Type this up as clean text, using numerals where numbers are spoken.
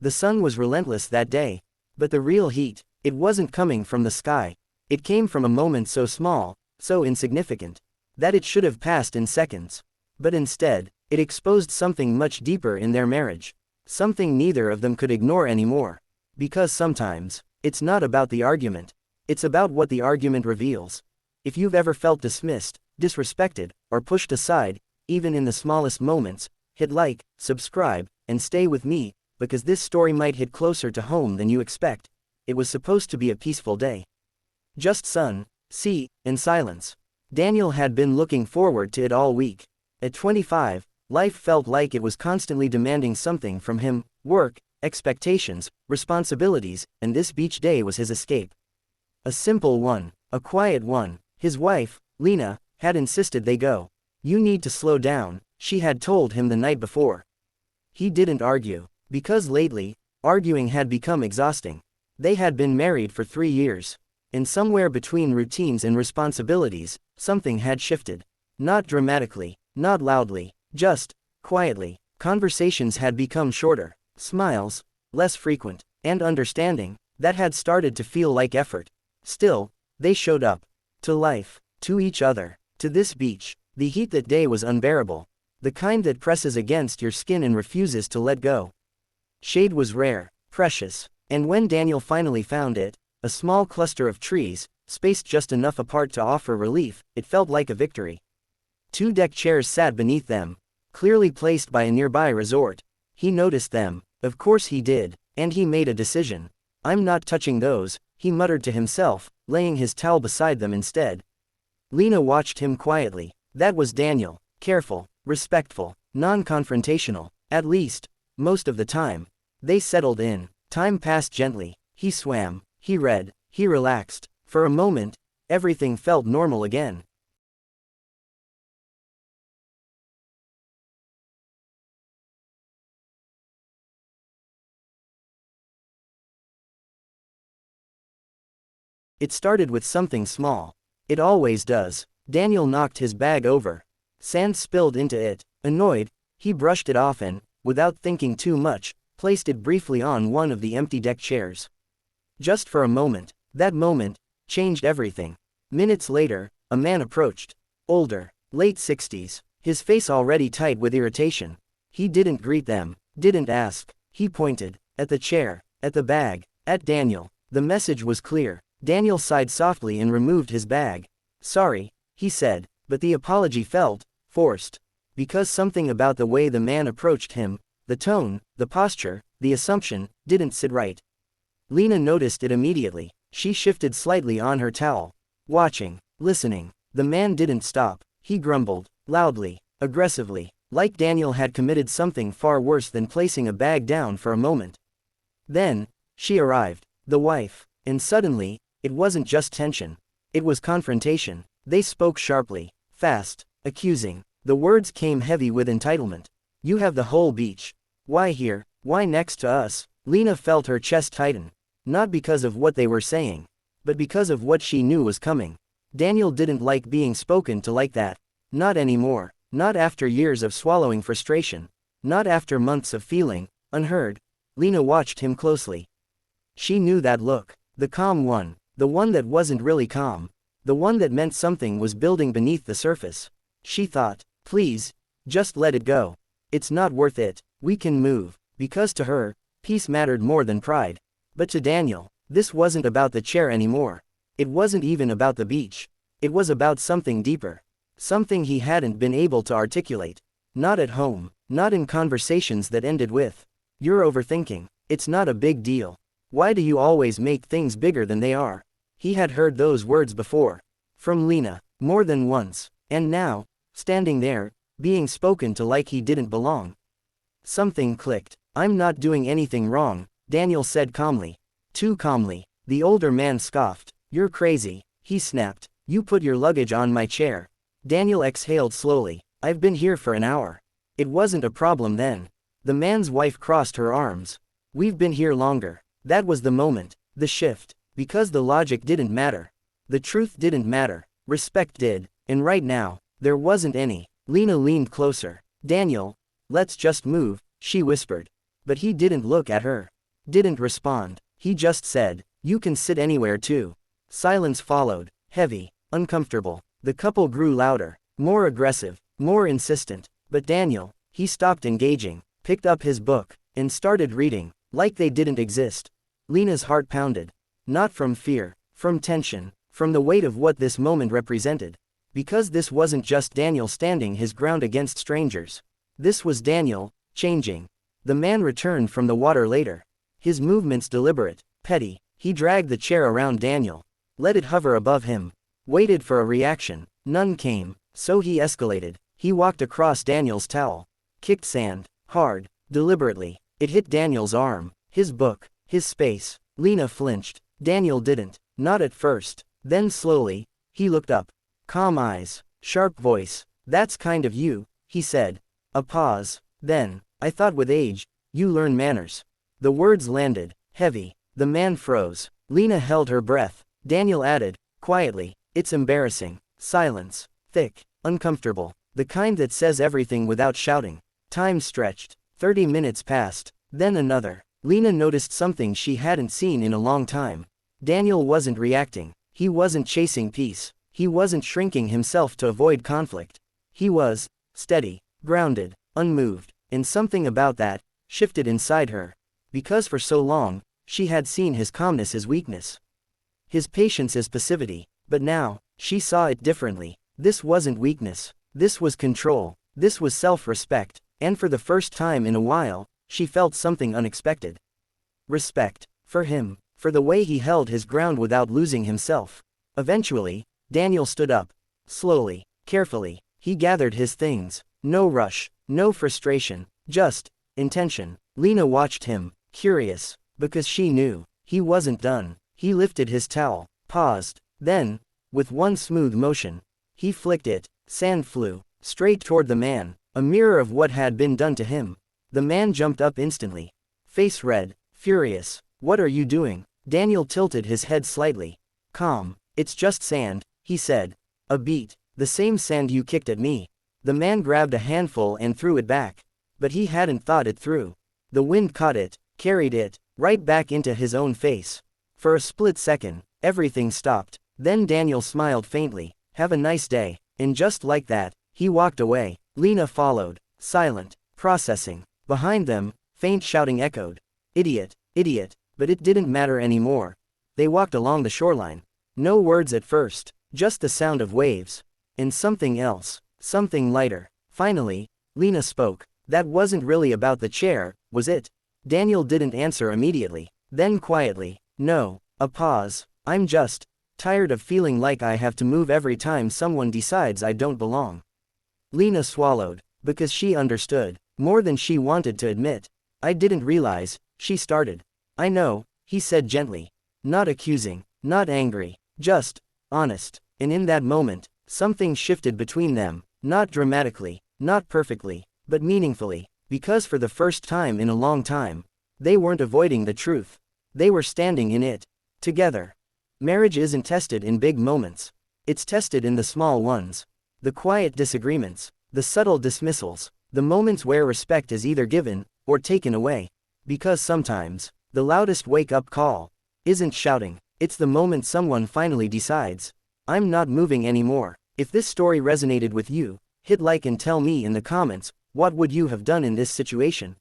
The sun was relentless that day. But the real heat, it wasn't coming from the sky. It came from a moment so small, so insignificant, that it should have passed in seconds. But instead, it exposed something much deeper in their marriage. Something neither of them could ignore anymore. Because sometimes, it's not about the argument. It's about what the argument reveals. If you've ever felt dismissed, disrespected, or pushed aside, even in the smallest moments, hit like, subscribe, and stay with me, because this story might hit closer to home than you expect. It was supposed to be a peaceful day. Just sun, sea, and silence. Daniel had been looking forward to it all week. At 25, life felt like it was constantly demanding something from him: work, expectations, responsibilities, and this beach day was his escape. A simple one, a quiet one. His wife, Lena, had insisted they go. "You need to slow down," she had told him the night before. He didn't argue, because lately, arguing had become exhausting. They had been married for 3 years. And somewhere between routines and responsibilities, something had shifted. Not dramatically, not loudly, just quietly. Conversations had become shorter, smiles less frequent, and understanding that had started to feel like effort. Still, they showed up. To life, to each other, to this beach. The heat that day was unbearable. The kind that presses against your skin and refuses to let go. Shade was rare, precious, and when Daniel finally found it, a small cluster of trees, spaced just enough apart to offer relief, it felt like a victory. 2 deck chairs sat beneath them, clearly placed by a nearby resort. He noticed them, of course he did, and he made a decision. "I'm not touching those," he muttered to himself, laying his towel beside them instead. Lena watched him quietly. That was Daniel, careful, respectful, non-confrontational, at least, most of the time. They settled in. Time passed gently. He swam, he read, he relaxed. For a moment, everything felt normal again. It started with something small. It always does. Daniel knocked his bag over. Sand spilled into it. Annoyed, he brushed it off and, without thinking too much, placed it briefly on one of the empty deck chairs. Just for a moment, that moment changed everything. Minutes later, a man approached. Older, late 60s, his face already tight with irritation. He didn't greet them, didn't ask. He pointed, at the chair, at the bag, at Daniel. The message was clear. Daniel sighed softly and removed his bag. "Sorry," he said, but the apology felt forced. Because something about the way the man approached him, the tone, the posture, the assumption, didn't sit right. Lena noticed it immediately. She shifted slightly on her towel. Watching, listening. The man didn't stop. He grumbled, loudly, aggressively, like Daniel had committed something far worse than placing a bag down for a moment. Then, she arrived, the wife, and suddenly, it wasn't just tension. It was confrontation. They spoke sharply, fast, accusing. The words came heavy with entitlement. "You have the whole beach. Why here? Why next to us?" Lena felt her chest tighten. Not because of what they were saying, but because of what she knew was coming. Daniel didn't like being spoken to like that. Not anymore. Not after years of swallowing frustration. Not after months of feeling unheard. Lena watched him closely. She knew that look. The calm one. The one that wasn't really calm. The one that meant something was building beneath the surface. She thought, "Please, just let it go. It's not worth it. We can move." Because to her, peace mattered more than pride. But to Daniel, this wasn't about the chair anymore. It wasn't even about the beach. It was about something deeper. Something he hadn't been able to articulate. Not at home, not in conversations that ended with, "You're overthinking. It's not a big deal. Why do you always make things bigger than they are?" He had heard those words before. From Lena, more than once. And now, standing there, being spoken to like he didn't belong. Something clicked. "I'm not doing anything wrong," Daniel said calmly. Too calmly. The older man scoffed. "You're crazy," he snapped. "You put your luggage on my chair." Daniel exhaled slowly. "I've been here for an hour." It wasn't a problem then. The man's wife crossed her arms. "We've been here longer." That was the moment. The shift. Because the logic didn't matter. The truth didn't matter. Respect did. And right now, there wasn't any. Lena leaned closer. "Daniel, let's just move," she whispered. But he didn't look at her. Didn't respond. He just said, "You can sit anywhere too." Silence followed, heavy, uncomfortable. The couple grew louder, more aggressive, more insistent. But Daniel, he stopped engaging, picked up his book, and started reading, like they didn't exist. Lena's heart pounded. Not from fear, from tension, from the weight of what this moment represented. Because this wasn't just Daniel standing his ground against strangers. This was Daniel, changing. The man returned from the water later. His movements deliberate, petty. He dragged the chair around Daniel. Let it hover above him. Waited for a reaction. None came, so he escalated. He walked across Daniel's towel. Kicked sand, hard, deliberately. It hit Daniel's arm, his book, his space. Lena flinched. Daniel didn't. Not at first. Then slowly, he looked up. Calm eyes, sharp voice. "That's kind of you," he said. A pause. Then, "I thought with age, you learn manners." The words landed, heavy. The man froze. Lena held her breath. Daniel added, quietly, "It's embarrassing." Silence. Thick, uncomfortable. The kind that says everything without shouting. Time stretched. 30 minutes passed. Then another. Lena noticed something she hadn't seen in a long time. Daniel wasn't reacting. He wasn't chasing peace. He wasn't shrinking himself to avoid conflict. He was steady, grounded, unmoved, and something about that shifted inside her. Because for so long, she had seen his calmness as weakness, his patience as passivity, but now, she saw it differently. This wasn't weakness. This was control. This was self-respect, and for the first time in a while, she felt something unexpected. Respect. For him, for the way he held his ground without losing himself. Eventually, Daniel stood up. Slowly, carefully, he gathered his things. No rush, no frustration, just intention. Lena watched him, curious, because she knew he wasn't done. He lifted his towel, paused, then, with one smooth motion, he flicked it. Sand flew straight toward the man, a mirror of what had been done to him. The man jumped up instantly, face red, furious. "What are you doing?" Daniel tilted his head slightly. "Calm, it's just sand," he said. "A beat, the same sand you kicked at me." The man grabbed a handful and threw it back. But he hadn't thought it through. The wind caught it, carried it, right back into his own face. For a split second, everything stopped. Then Daniel smiled faintly. "Have a nice day." And just like that, he walked away. Lena followed, silent, processing. Behind them, faint shouting echoed. "Idiot, idiot," but it didn't matter anymore. They walked along the shoreline. No words at first, just the sound of waves. And something else, something lighter. Finally, Lena spoke. "That wasn't really about the chair, was it?" Daniel didn't answer immediately. Then quietly, "No." A pause. "I'm just tired of feeling like I have to move every time someone decides I don't belong." Lena swallowed, because she understood, more than she wanted to admit. "I didn't realize," she started. "I know," he said gently. Not accusing, not angry, just honest. And in that moment, something shifted between them, not dramatically, not perfectly, but meaningfully, because for the first time in a long time, they weren't avoiding the truth. They were standing in it, together. Marriage isn't tested in big moments. It's tested in the small ones. The quiet disagreements, the subtle dismissals, the moments where respect is either given or taken away. Because sometimes, the loudest wake-up call isn't shouting, it's the moment someone finally decides, "I'm not moving anymore." If this story resonated with you, hit like and tell me in the comments, what would you have done in this situation?